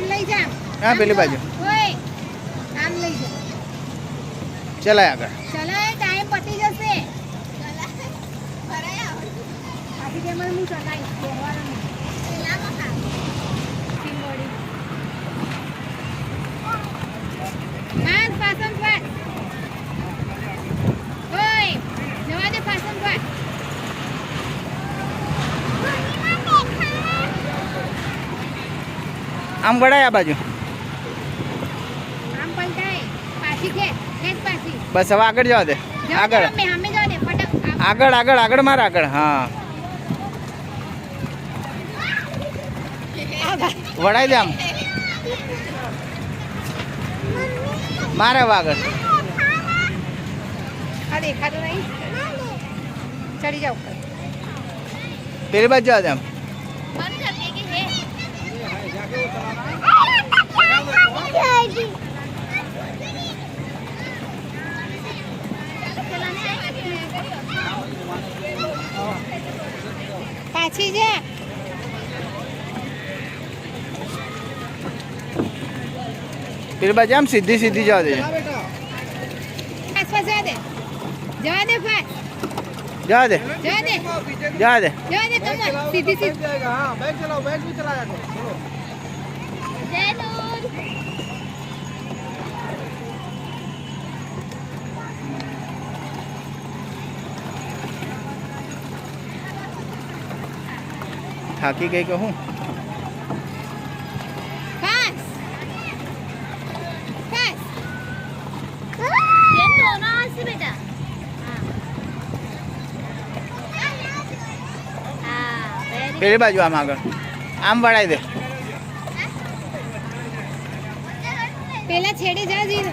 લઈ જા હા પેલી બાજુ ઓય આમ લઈ જા ચલાય આગળ ચલાય ટાઈમ પતી જશે ભરાય આથી કે મને હું ચલાઈ બેહવાનું પેલામાં ખા સિંગોડી માન પાસમ પાસ ઓય જવા દે પાસમ પાસ આમ વળાય આ બાજુ આમ પલટાય પાછી ખેંચ પાછી બસ હવે આગળ જવા દે આગળ અમે જવા દે ફટક આગળ આગળ આગળ માર આગળ હા વળાઈ દે આમ મારે હવે આગળ આ દેખાતું નહીં ચડી જાવ ઉપર પેલી બાજુ જવા દે આમ બંધ કર દે કે હે પાછી જા પેલી બાજુ આમ સીધી સીધી જવા દે આસપાસ જવા દે ફાટ જવા દે જવા દે જવા દે જવા દે કમર સીધી સીધી हाँ बैग चलाओ बैग भी चलाया करो चलो જયનુર થાકી ગઈ કહું પાસ પાસ જયનુર ના આસી બેટા હા વેરી પેલી બાજુ આમ આગળ આમ વળાઈ દે પેલા છેડે જા જીરો